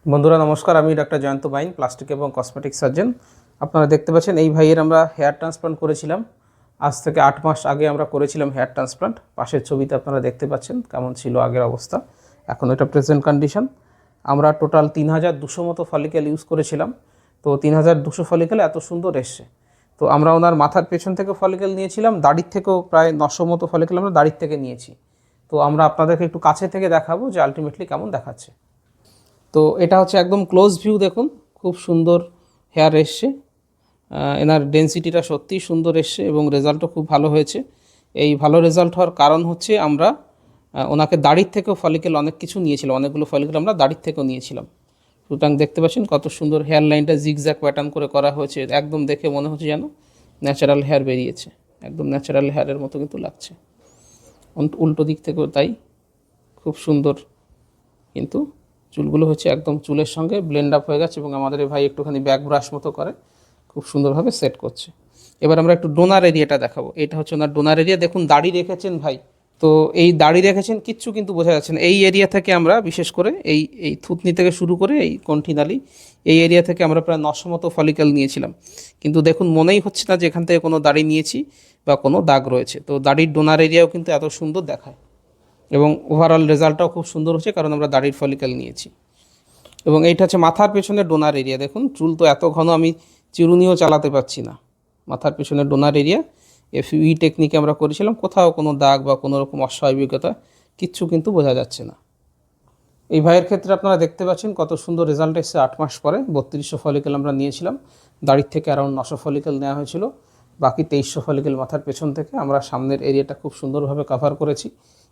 বন্ধুরা নমস্কার, আমি ডাক্তার জয়ন্ত বাইন, প্লাস্টিক এবং কসমেটিক সার্জন। আপনারা দেখতে পাচ্ছেন এই ভাইয়ের আমরা হেয়ার ট্রান্সপ্লান্ট করেছিলাম। আজ থেকে 8 মাস আগে আমরা করেছিলাম হেয়ার ট্রান্সপ্লান্ট। পাশের ছবিতে আপনারা দেখতে পাচ্ছেন কেমন ছিল আগের অবস্থা, এখন এটা প্রেজেন্ট কন্ডিশন। আমরা টোটাল 3200 মতো ফলিকেল ইউজ করেছিলাম। তো 3200 ফলিকেল এত সুন্দর এসছে। তো আমরা ওনার মাথার পেছন থেকে ফলিকেল নিয়েছিলাম, দাড়ির থেকেও প্রায় 900 মতো ফলিকেল আমরা দাড়ির থেকে নিয়েছি। তো আমরা আপনাদেরকে একটু কাছে থেকে দেখাবো যে আলটিমেটলি কেমন দেখাচ্ছে। তো এটা হচ্ছে একদম ক্লোজ ভিউ, দেখুন খুব সুন্দর হেয়ার এসছে। এনার ডেন্সিটিটা সত্যিই সুন্দর এসছে এবং রেজাল্টও খুব ভালো হয়েছে। এই ভালো রেজাল্ট হওয়ার কারণ হচ্ছে আমরা ওনাকে দাড়ির থেকেও ফলিকেল অনেক কিছু নিয়েছিলাম, অনেকগুলো ফলিকেল আমরা দাড়ির থেকেও নিয়েছিলাম। সুতরাং দেখতে পাচ্ছেন কত সুন্দর হেয়ার লাইনটা জিগজ্যাগ প্যাটার্ন করে করা হয়েছে, একদম দেখে মনে হচ্ছে যেন ন্যাচারাল হেয়ার বেরিয়েছে, একদম ন্যাচারাল হেয়ারের মতো কিন্তু লাগছে। উল্টো দিক থেকেও তাই, খুব সুন্দর কিন্তু চুলগুলো হচ্ছে একদম চুলের সঙ্গে ব্লেন্ড আপ হয়ে গেছে এবং আমাদের এই ভাই একটুখানি ব্যাক ব্রাশ মতো করে খুব সুন্দরভাবে সেট করছে। এবার আমরা একটু ডোনার এরিয়াটা দেখাবো। এটা হচ্ছে ওনার ডোনার এরিয়া, দেখুন দাড়ি রেখেছেন ভাই। তো এই দাড়ি রেখেছেন কিচ্ছু কিন্তু বোঝা যাচ্ছে না। এই এরিয়া থেকে আমরা বিশেষ করে এই থুতনি থেকে শুরু করে এই কণ্ঠিনালি, এই এরিয়া থেকে আমরা প্রায় 900 মতো ফলিকেল নিয়েছিলাম, কিন্তু দেখুন মনেই হচ্ছে না যে এখান থেকে কোনো দাড়ি নিয়েছি বা কোনো দাগ রয়েছে। তো দাড়ির ডোনার এরিয়াও কিন্তু এত সুন্দর দেখায় এবং ওভারঅল রেজাল্টটাও খুব সুন্দর হচ্ছে, কারণ আমরা দাড়ির ফলিকেল নিয়েছি। এবং এইটা হচ্ছে মাথার পেছনে ডোনার এরিয়া, দেখুন চুল তো এত ঘন আমি চিরুনিও চালাতে পারছি না। মাথার পেছনে ডোনার এরিয়া এফইউ টেকনিকে আমরা করেছিলাম, কোথাও কোনো দাগ বা কোনো রকম অস্বাভাবিকতা কিচ্ছু কিন্তু বোঝা যাচ্ছে না। এই ভাইয়ের ক্ষেত্রে আপনারা দেখতে পাচ্ছেন কত সুন্দর রেজাল্ট এসেছে। 8 মাস পরে 3200 ফলিকেল আমরা নিয়েছিলাম, দাড়ির থেকে অ্যারাউন্ড 900 ফলিকেল নেওয়া হয়েছিল, বাকি 2300 ফলিকেল মাথার পেছন থেকে। আমরা সামনের এরিয়াটা খুব সুন্দরভাবে কভার করেছি।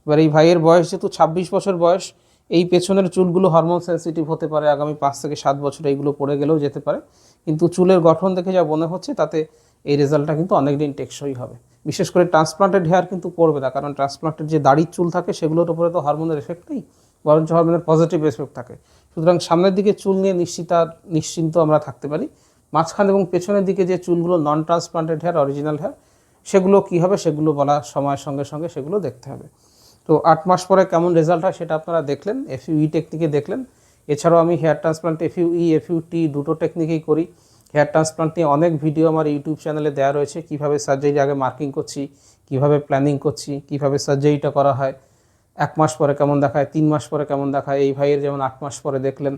এবার এই ভাইয়ের বয়স যেহেতু 26 বছর বয়স, এই পেছনের চুলগুলো হরমোন সেন্সিটিভ হতে পারে, আগামী 5 থেকে 7 বছর এইগুলো পড়ে গেলেও যেতে পারে, কিন্তু চুলের গঠন দেখে যা মনে হচ্ছে তাতে এই রেজাল্টটা কিন্তু অনেক দিন টেকসই হবে। বিশেষ করে ট্রান্সপ্লান্টেড হেয়ার কিন্তু পড়বে না, কারণ ট্রান্সপ্লান্টেড যে দাড়ির চুল থাকে সেগুলোর উপরে তো হরমোনের এফেক্ট নেই, বরঞ্চ হরমোনের পজিটিভ এফেক্ট থাকে। সুতরাং সামনের দিকে চুল নিয়ে নিশ্চিন্ত আমরা থাকতে পারি। মাঝখান এবং পেছনের দিকে যে চুলগুলো নন ট্রান্সপ্লান্টেড হেয়ার, অরিজিনাল হেয়ার, সেগুলো কী হবে সেগুলো বলা সময়ের সঙ্গে সঙ্গে সেগুলো দেখতে হবে। তো 8 মাস পরে কেমন রেজাল্ট হয় সেটা আপনারা দেখলেন, এফইউ টেকনিকে দেখলেন। এছাড়াও আমি হেয়ার ট্রান্সপ্লান্ট এফইউটি দুটো টেকনিকেই করি। হেয়ার ট্রান্সপ্লান্ট নিয়ে অনেক ভিডিও আমার ইউটিউব চ্যানেলে দেওয়া রয়েছে, কীভাবে সার্জারি আগে মার্কিং করছি, কীভাবে প্ল্যানিং করছি, কীভাবে সার্জারিটা করা হয়, 1 মাস পরে কেমন দেখায়, 3 মাস পরে কেমন দেখায়। এই ভাইয়ের যেমন 8 মাস পরে দেখলেন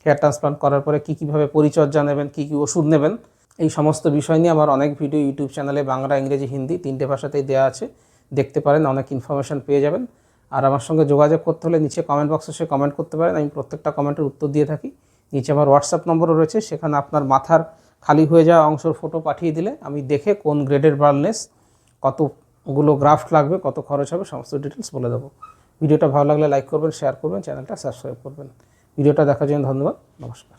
হেয়ার ট্রান্সপ্লান্ট করার পরে কীভাবে পরিচর্যা নেবেন, কী ওষুধ নেবেন, এই সমস্ত বিষয় নিয়ে আমার অনেক ভিডিও ইউটিউব চ্যানেলে বাংলা, ইংরেজি, হিন্দি 3টে ভাষাতেই দেওয়া আছে, দেখতে পারেন, অনেক ইনফরমেশান পেয়ে যাবেন। আর আমার সঙ্গে যোগাযোগ করতে হলে নিচে কমেন্ট বক্সে সে কমেন্ট করতে পারেন, আমি প্রত্যেকটা কমেন্টের উত্তর দিয়ে থাকি। নিচে আমার হোয়াটসঅ্যাপ নম্বরও রয়েছে, সেখানে আপনার মাথার খালি হয়ে যাওয়া অংশের ফটো পাঠিয়ে দিলে আমি দেখে কোন গ্রেডের বার্নেস, কতগুলো গ্রাফট লাগবে, কত খরচ হবে, সমস্ত ডিটেলস বলে দেবো। ভিডিওটা ভালো লাগলে লাইক করবেন, শেয়ার করবেন, চ্যানেলটা সাবস্ক্রাইব করবেন। ভিডিওটা দেখার জন্য ধন্যবাদ, নমস্কার।